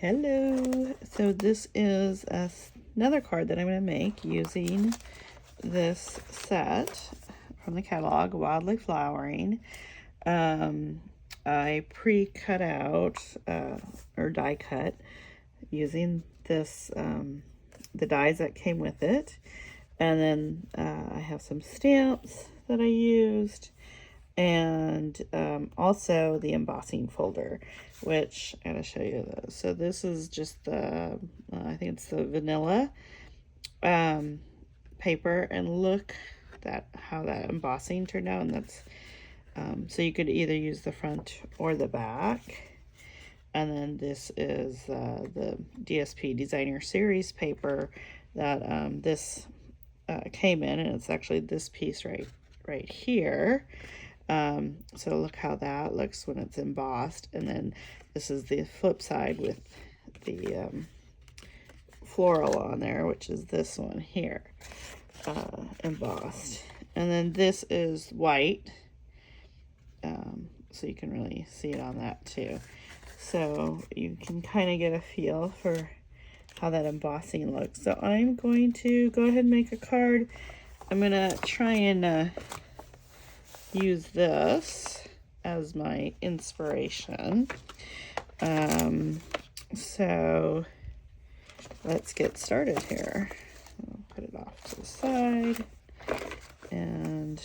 Hello. So this is another card that I'm going to make using this set from the catalog, Wildly Flowering. I pre-cut out or die cut using this the dies that came with it, and then I have some stamps that I used, and also the embossing folder, which I gotta show you those. So this is just the I think it's the vanilla paper, and look at how that embossing turned out. And that's so you could either use the front or the back. And then this is the DSP Designer Series paper that this came in, and it's actually this piece right here. So look how that looks when it's embossed. And then this is the flip side with the floral on there, which is this one here, embossed. And then this is white, so you can really see it on that too. So you can kind of get a feel for how that embossing looks. So I'm going to go ahead and make a card. I'm gonna try and use this as my inspiration. So let's get started here. I'll put it off to the side, and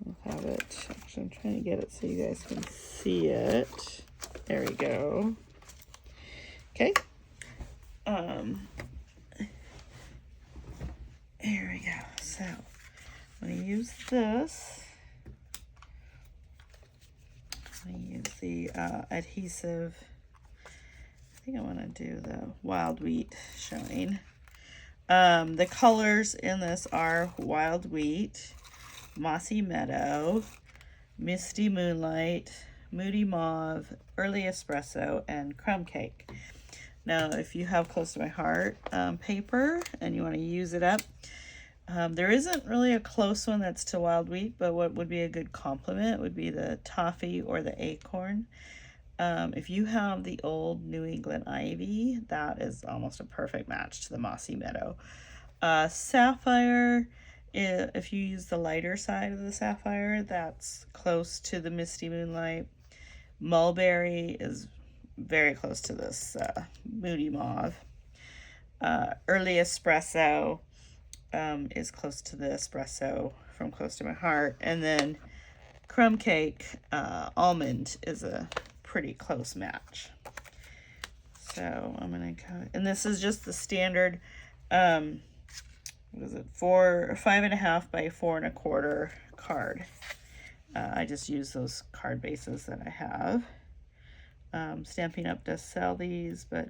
we'll have it. Actually, I'm trying to get it so you guys can see it. There we go. Okay. Here we go. So I'm going to use this. I'm going to use the adhesive. I think I want to do the wild wheat showing. The colors in this are wild wheat, mossy meadow, misty moonlight, moody mauve, early espresso, and crumb cake. Now, if you have Close to My Heart paper and you want to use it up, there isn't really a close one that's to wild wheat, but what would be a good complement would be the toffee or the acorn. If you have the old New England ivy, that is almost a perfect match to the mossy meadow. Sapphire, if you use the lighter side of the sapphire, that's close to the misty moonlight. Mulberry is very close to this moody mauve. Early espresso is close to the espresso from Close to My Heart. And then crumb cake, almond is a pretty close match. So I'm gonna cut, and this is just the standard what is it, 5.5 by 4.25 card. I just use those card bases that I have. Stampin' Up does sell these, but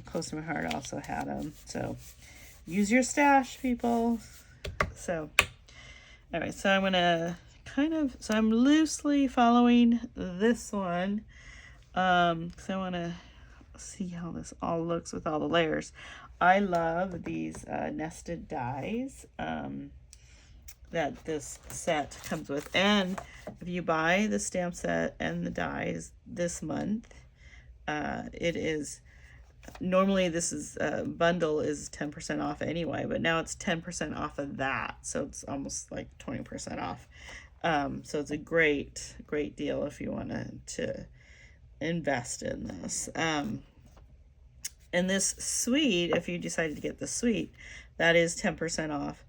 Close to My Heart also had them. So use your stash, people. So anyway, so I'm gonna so I'm loosely following this one, because I want to see how this all looks with all the layers. I love these nested dies that this set comes with. And if you buy the stamp set and the dies this month, it is normally, this is bundle is 10% off anyway, but now it's 10% off of that, so it's almost like 20% off. So it's a great deal if you want to invest in this. And this suite, if you decided to get the suite, that is 10% off.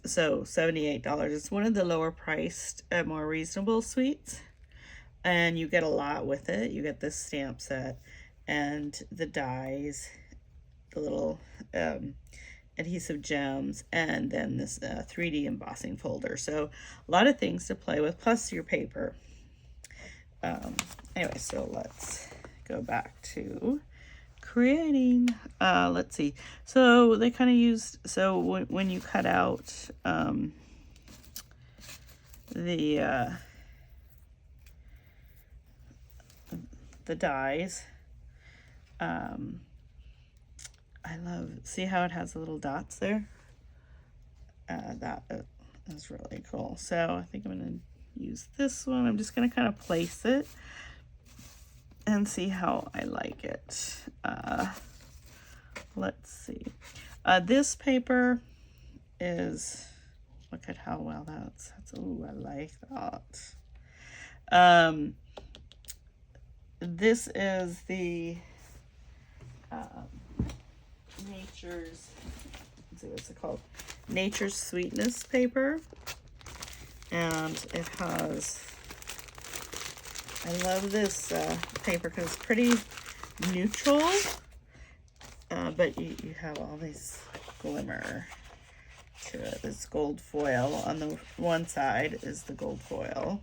So $78. It's one of the lower priced, more reasonable suites, and you get a lot with it. You get this stamp set and the dies, the little adhesive gems, and then this 3D embossing folder. So a lot of things to play with, plus your paper. Anyway, so let's go back to creating. Let's see. So they kind of used, so when you cut out the dies, I love, see how it has the little dots there? That is really cool. So I think I'm going to use this one. I'm just going to kind of place it and see how I like it. Let's see. This paper is, look at how well that's ooh, I like that. This is the Nature's, let's see, what's it called? Nature's Sweetness paper. And it has, I love this paper because it's pretty neutral, but you have all these glimmer to it. This gold foil on the one side is the gold foil.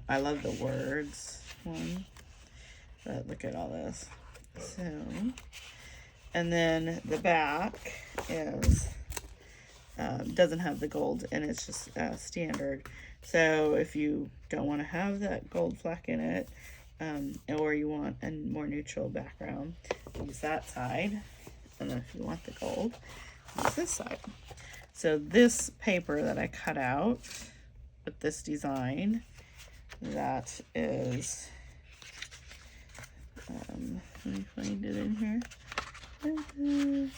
I love the words one, but look at all this. So, and then the back is doesn't have the gold, and it's just standard. So if you don't want to have that gold fleck in it, or you want a more neutral background, use that side. And then if you want the gold, use this side. So this paper that I cut out with this design, that is, let me find it in here. It is,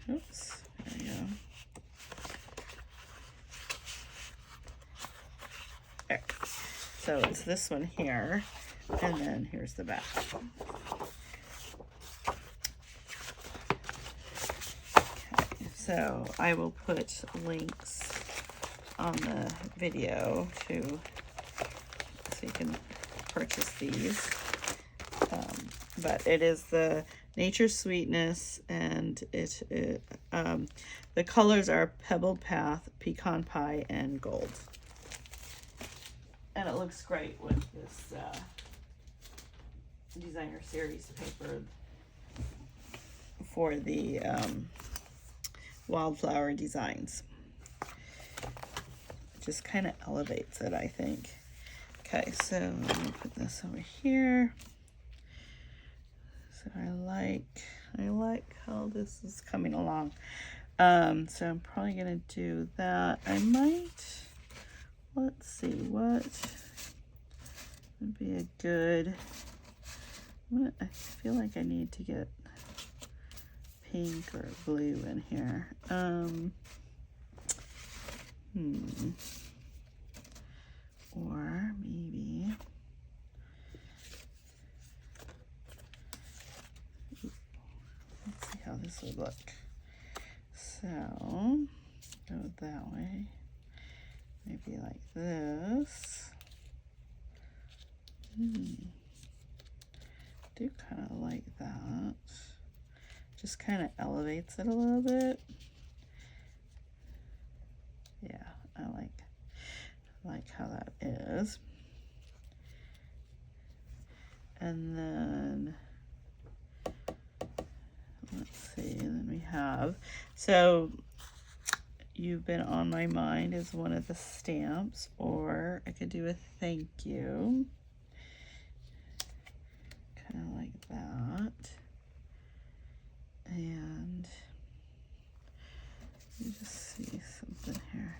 oops, there we go. There. So it's this one here, and then here's the back. Okay, so I will put links on the video so you can purchase these. But it is the Nature's Sweetness, and the colors are Pebbled Path, Pecan Pie, and Gold. And it looks great with this designer series paper for the wildflower designs. It just kind of elevates it, I think. Okay, so let me put this over here. So I like how this is coming along. So I'm probably gonna do that. I might, let's see, what would be a good, I feel like I need to get pink or blue in here. Or maybe, let's see how this would look. So, go that way. Maybe like this. Do kind of like that. Just kind of elevates it a little bit. Yeah, I like how that is. And then let's see, then we have, so You've Been on My Mind is one of the stamps, or I could do a thank you, kind of like that. And let me just see something here.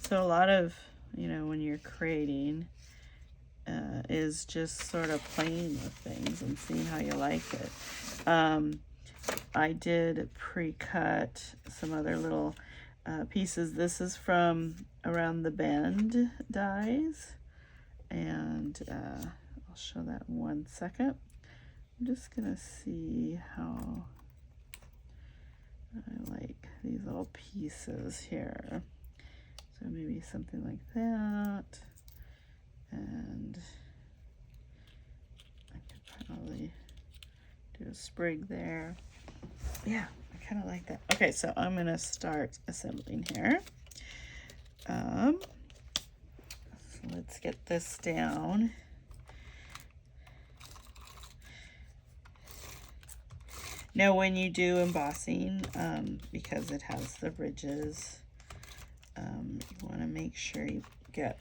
So a lot of, when you're creating, is just sort of playing with things and seeing how you like it. I did pre-cut some other little pieces. This is from Around the Bend dies, and I'll show that in 1 second. I'm just gonna see how I like these little pieces here. So maybe something like that, and I could probably do a sprig there. Yeah, I kind of like that. Okay, so I'm gonna start assembling here. So let's get this down. Now, when you do embossing, because it has the ridges, you want to make sure you get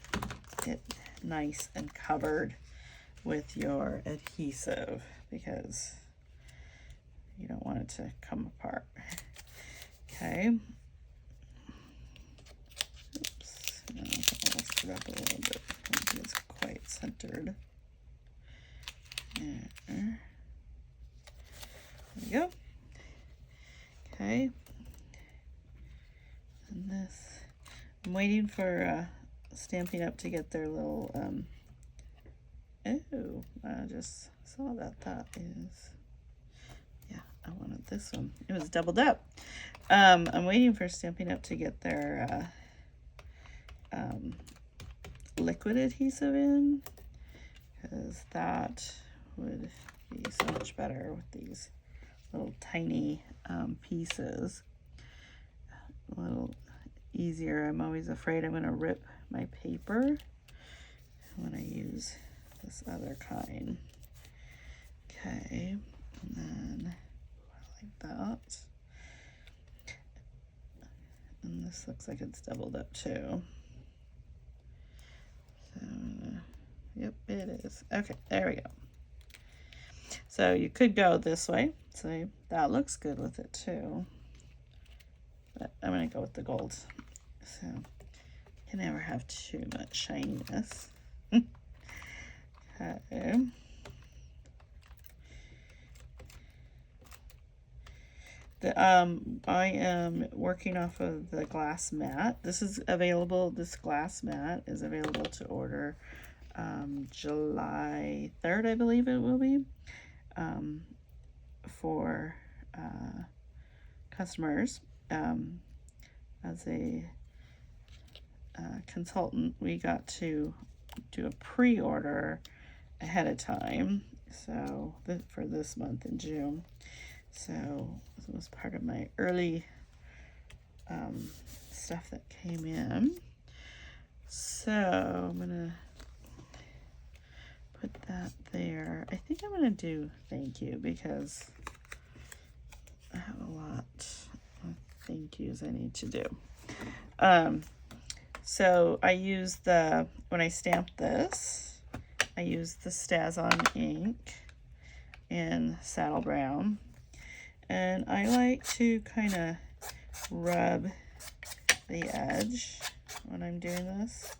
it nice and covered with your adhesive, because you don't want it to come apart. Okay, it up a little bit. I don't think it's quite centered. There we go. Okay. And this, I'm waiting for Stampin' Up! To get their little, oh, I just saw that is, yeah, I wanted this one. It was doubled up. I'm waiting for Stampin' Up! To get their liquid adhesive in, because that would be so much better with these little tiny pieces. A little easier. I'm always afraid I'm going to rip my paper when I use this other kind. Okay, and then like that. And this looks like it's doubled up too. So, yep, it is. Okay, there we go. So you could go this way. So that looks good with it too. But I'm going to go with the gold. So you can never have too much shininess. Okay. I am working off of the glass mat. This is available, this glass mat is available to order July 3rd, I believe it will be, for customers. As a consultant, we got to do a pre-order ahead of time, so for this month in June. So this was part of my early stuff that came in. So I'm gonna put that there. I think I'm gonna do thank you, because I have a lot of thank yous I need to do. So I used when I stamped this, I used the StazOn ink in Saddle Brown. And I like to kind of rub the edge when I'm doing this,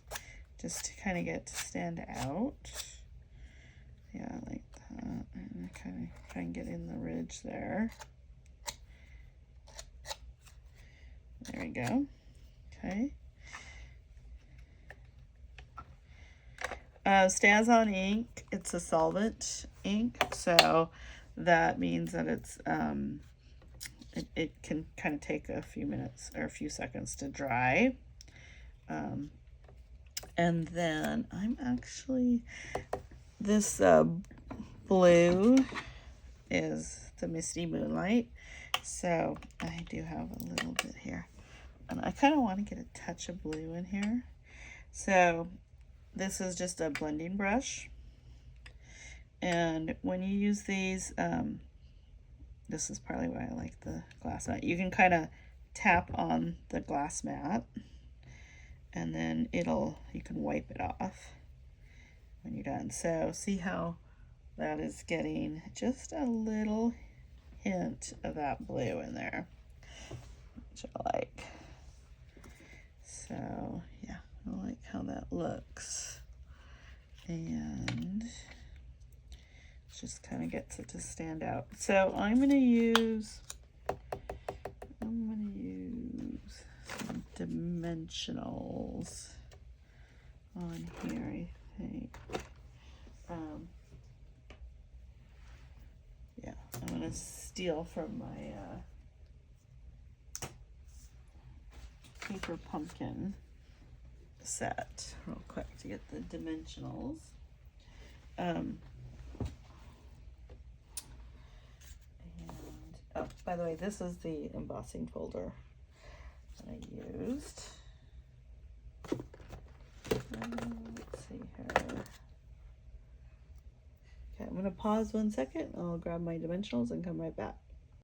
just to kind of get to stand out. Yeah, like that. And kind of try and get in the ridge there. There we go. Okay. StazOn ink, it's a solvent ink, so that means that it's it can kind of take a few minutes or a few seconds to dry. And then I'm actually, this blue is the Misty Moonlight, so I do have a little bit here, and I kind of want to get a touch of blue in here. So this is just a blending brush, and when you use these, this is probably why I like the glass mat. You can kind of tap on the glass mat, and then you can wipe it off when you're done. So see how that is getting just a little hint of that blue in there, which I like. So yeah, I like how that looks. And just kind of gets it to stand out. So I'm going to use some dimensionals on here, I think. Yeah, I'm going to steal from my paper pumpkin set real quick to get the dimensionals. Oh, by the way, this is the embossing folder that I used. Let's see here. Okay, I'm going to pause 1 second. I'll grab my dimensionals and come right back.